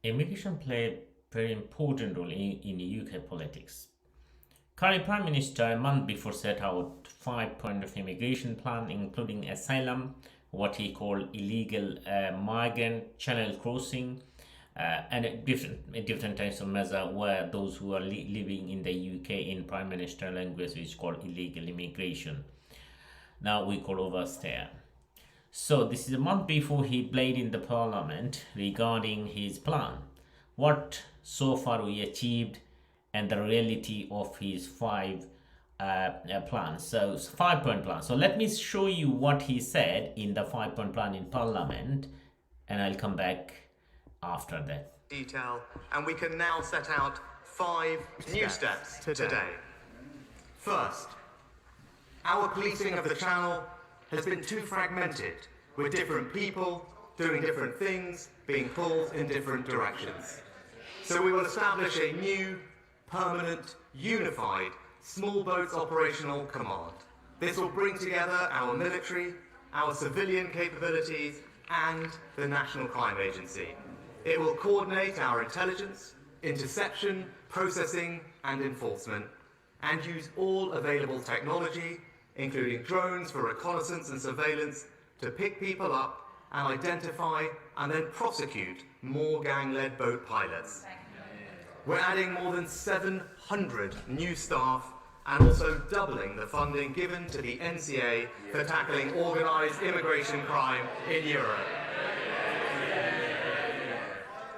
Immigration play a very important role in UK politics. Current Prime Minister a month before set out 5 point of immigration plan, including asylum, what he called illegal migrant channel crossing, and different types of measure where those who are living in the UK in Prime Minister language, which is called illegal immigration. Now we call overstay. So this is a month before he played in the parliament regarding his plan. What so far we achieved and the reality of his five plans. So it's 5 point plan. So let me show you what he said in the 5 point plan in parliament, and I'll come back after that. Detail, and we can now set out five new steps today. First, our policing of the Channel has been too fragmented, with different people doing different things, being pulled in different directions. So we will establish a new, permanent, unified, small boats operational command. This will bring together our military, our civilian capabilities, and the National Crime Agency. It will coordinate our intelligence, interception, processing, and enforcement, and use all available technology, including drones for reconnaissance and surveillance, to pick people up and identify and then prosecute more gang-led boat pilots. We're adding more than 700 new staff and also doubling the funding given to the NCA for tackling organised immigration crime in Europe.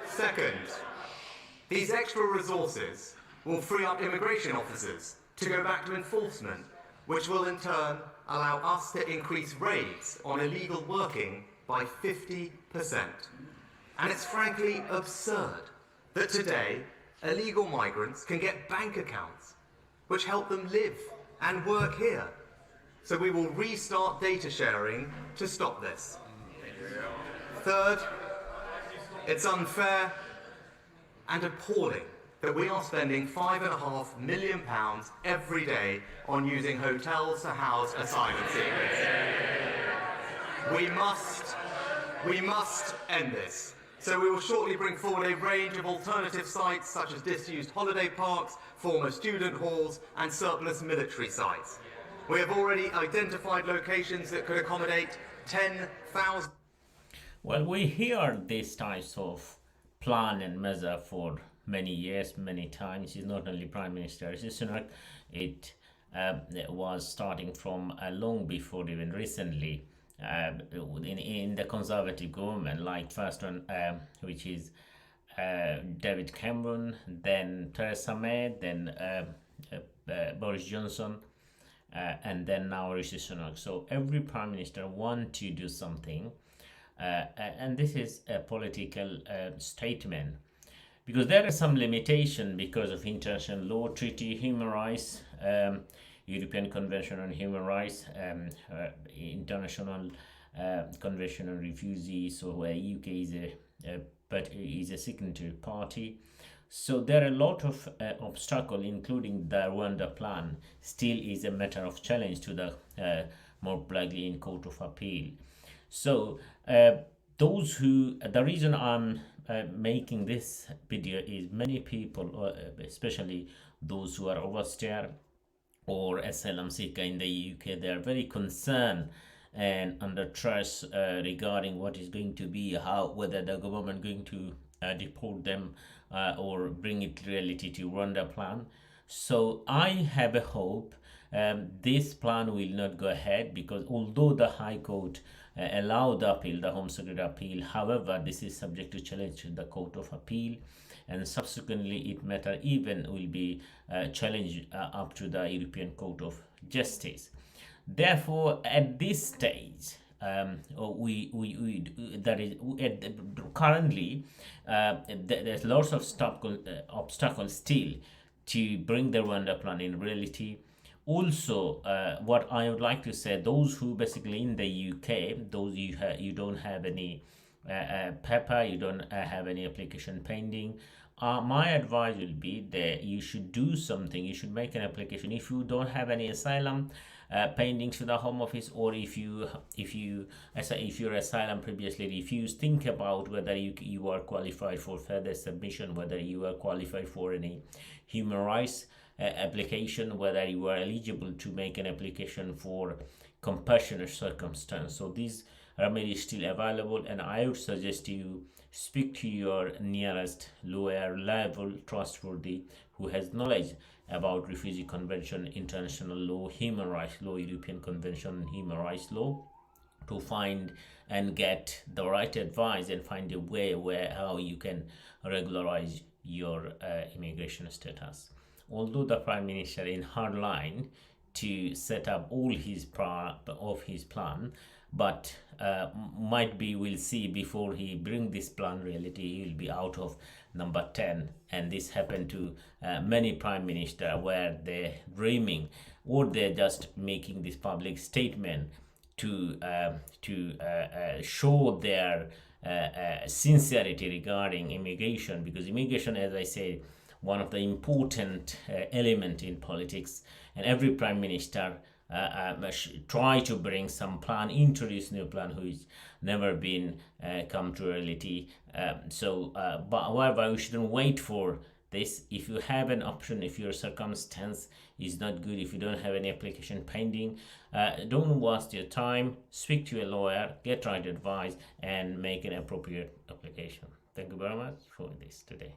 Second, these extra resources will free up immigration officers to go back to enforcement, which will in turn allow us to increase raids on illegal working by 50%. And it's frankly absurd that today illegal migrants can get bank accounts which help them live and work here. So we will restart data sharing to stop this. Third, it's unfair and appalling that we are spending £5.5 million every day on using hotels to house asylum seekers. We must end this. So we will shortly bring forward a range of alternative sites such as disused holiday parks, former student halls, and surplus military sites. We have already identified locations that could accommodate 10,000. Well, we hear these types of plan and measure for many years, many times. It's not only Prime Minister Rishi Sunak, it was starting from long before, even recently, in the Conservative government, like first one, which is David Cameron, then Theresa May, then Boris Johnson, and then now Rishi Sunak. So every Prime Minister wants to do something, and this is a political statement, because there is some limitation because of international law, treaty, human rights, European Convention on Human Rights, International Convention on Refugees. So UK is a signatory party. So there are a lot of obstacles, including the Rwanda plan, still is a matter of challenge to the more likely in Court of Appeal. So those who, the reason I'm making this video is many people, especially those who are overstayers or asylum seeker in the UK, they are very concerned and under trust regarding what is going to be, how, whether the government going to deport them or bring it reality to Rwanda plan. So I have a hope this plan will not go ahead, because although the High Court allowed the appeal, the Home Secretary appeal, however, this is subject to challenge to the Court of Appeal, and subsequently it matter even will be challenged up to the European Court of Justice. Therefore, at this stage, currently there's lots of obstacles still to bring the Rwanda plan in reality. Also, what I would like to say, those who basically in the UK, those you don't have any paper, you don't have any application pending, my advice will be that you should do something. You should make an application. If you don't have any asylum, pending to the Home Office, or if your asylum previously refused, think about whether you are qualified for further submission, whether you are qualified for any human rights application, whether you are eligible to make an application for compassionate circumstance. So these remedies still available, and I would suggest you speak to your nearest lawyer, reliable, trustworthy, who has knowledge about refugee convention, international law, human rights law, European convention on human rights law, to find and get the right advice and find a way where how you can regularize your immigration status. Although the Prime Minister in hard line to set up all his plan, but might be, we'll see, before he bring this plan reality, he will be out of number 10. And this happened to many prime minister, where they're dreaming, or they're just making this public statement to show their sincerity regarding immigration, because immigration, as I say, one of the important element in politics, and every prime minister try to bring some plan, introduce new plan who's never been come to reality. But however, we shouldn't wait for this. If you have an option, if your circumstance is not good, if you don't have any application pending, don't waste your time. Speak to a lawyer, get right advice, and make an appropriate application. Thank you very much for this today.